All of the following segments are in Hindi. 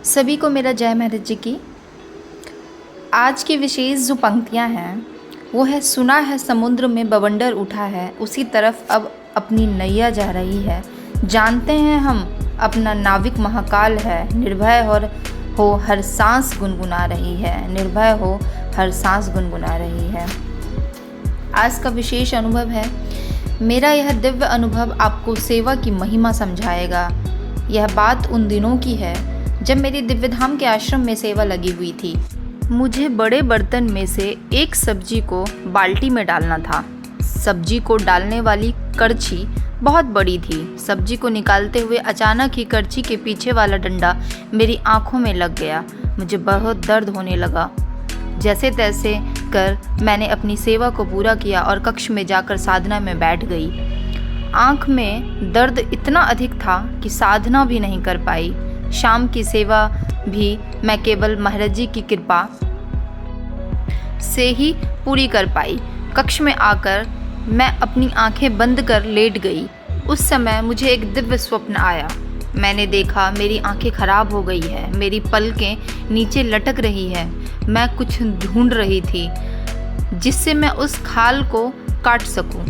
सभी को मेरा जय महाराज जी की। आज की विशेष जो पंक्तियाँ हैं वो है, सुना है समुद्र में बवंडर उठा है, उसी तरफ अब अपनी नैया जा रही है। जानते हैं हम अपना नाविक महाकाल है, निर्भय हो हर सांस गुनगुना रही है, निर्भय हो हर सांस गुनगुना रही है। आज का विशेष अनुभव है। मेरा यह दिव्य अनुभव आपको सेवा की महिमा समझाएगा। यह बात उन दिनों की है जब मेरी दिव्यधाम के आश्रम में सेवा लगी हुई थी। मुझे बड़े बर्तन में से एक सब्जी को बाल्टी में डालना था। सब्जी को डालने वाली करछी बहुत बड़ी थी। सब्जी को निकालते हुए अचानक ही करछी के पीछे वाला डंडा मेरी आंखों में लग गया। मुझे बहुत दर्द होने लगा। जैसे तैसे कर मैंने अपनी सेवा को पूरा किया और कक्ष में जाकर साधना में बैठ गई। आंख में दर्द इतना अधिक था कि साधना भी नहीं कर पाई। शाम की सेवा भी मैं केवल महाराज जी की कृपा से ही पूरी कर पाई। कक्ष में आकर मैं अपनी आंखें बंद कर लेट गई। उस समय मुझे एक दिव्य स्वप्न आया। मैंने देखा मेरी आंखें खराब हो गई है, मेरी पलकें नीचे लटक रही है। मैं कुछ ढूंढ रही थी जिससे मैं उस खाल को काट सकूं,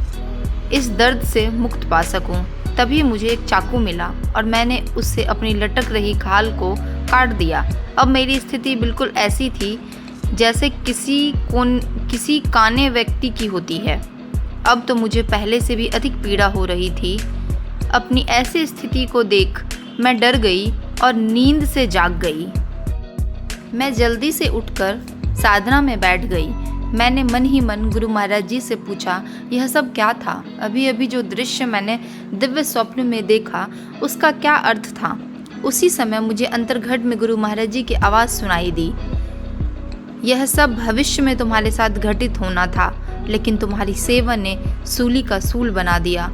इस दर्द से मुक्त पा सकूं। तभी मुझे एक चाकू मिला और मैंने उससे अपनी लटक रही खाल को काट दिया। अब मेरी स्थिति बिल्कुल ऐसी थी जैसे किसी काने व्यक्ति की होती है। अब तो मुझे पहले से भी अधिक पीड़ा हो रही थी। अपनी ऐसी स्थिति को देख मैं डर गई और नींद से जाग गई। मैं जल्दी से उठकर साधना में बैठ गई। मैंने मन ही मन गुरु महाराज जी से पूछा, यह सब क्या था? अभी अभी जो दृश्य मैंने दिव्य स्वप्न में देखा उसका क्या अर्थ था? उसी समय मुझे अंतर्घट में गुरु महाराज जी की आवाज़ सुनाई दी, यह सब भविष्य में तुम्हारे साथ घटित होना था, लेकिन तुम्हारी सेवा ने सूली का सूल बना दिया।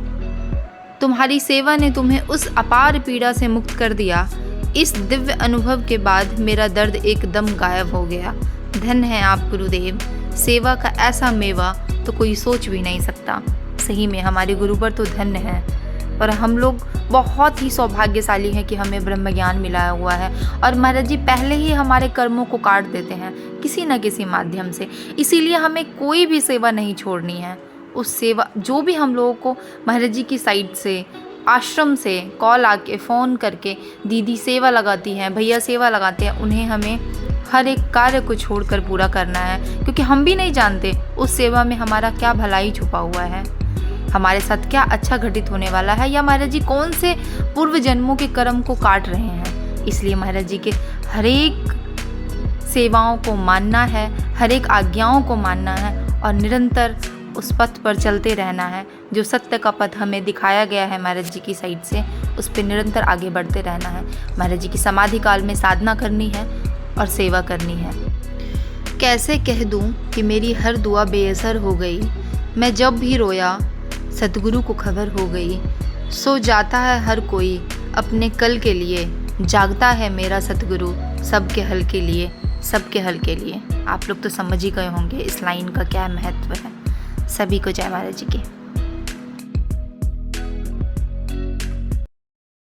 तुम्हारी सेवा ने तुम्हें उस अपार पीड़ा से मुक्त कर दिया। इस दिव्य अनुभव के बाद मेरा दर्द एकदम गायब हो गया। धन्य है आप गुरुदेव। सेवा का ऐसा मेवा तो कोई सोच भी नहीं सकता। सही में हमारे गुरुवर तो धन्य है और हम लोग बहुत ही सौभाग्यशाली हैं कि हमें ब्रह्म ज्ञान मिला हुआ है। और महाराज जी पहले ही हमारे कर्मों को काट देते हैं किसी न किसी माध्यम से। इसीलिए हमें कोई भी सेवा नहीं छोड़नी है। उस सेवा जो भी हम लोगों को महाराज जी की साइड से, आश्रम से कॉल आके फ़ोन करके दीदी सेवा लगाती हैं, भैया सेवा लगाते हैं, उन्हें हमें हर एक कार्य को छोड़कर पूरा करना है, क्योंकि हम भी नहीं जानते उस सेवा में हमारा क्या भलाई छुपा हुआ है, हमारे साथ क्या अच्छा घटित होने वाला है, या महाराज जी कौन से पूर्व जन्मों के कर्म को काट रहे हैं। इसलिए महाराज जी के हर एक सेवाओं को मानना है, हर एक आज्ञाओं को मानना है और निरंतर उस पथ पर चलते रहना है। जो सत्य का पथ हमें दिखाया गया है महाराज जी की साइड से, उस पर निरंतर आगे बढ़ते रहना है। महाराज जी की समाधि काल में साधना करनी है और सेवा करनी है। कैसे कह दूं कि मेरी हर दुआ बेअसर हो गई। मैं जब भी रोया सतगुरु को खबर हो गई। सो जाता है हर कोई अपने कल के लिए, जागता है मेरा सतगुरु सबके हल के लिए, सबके हल के लिए। आप लोग तो समझ ही गए होंगे इस लाइन का क्या महत्व है। सभी को जय महाराज जी की।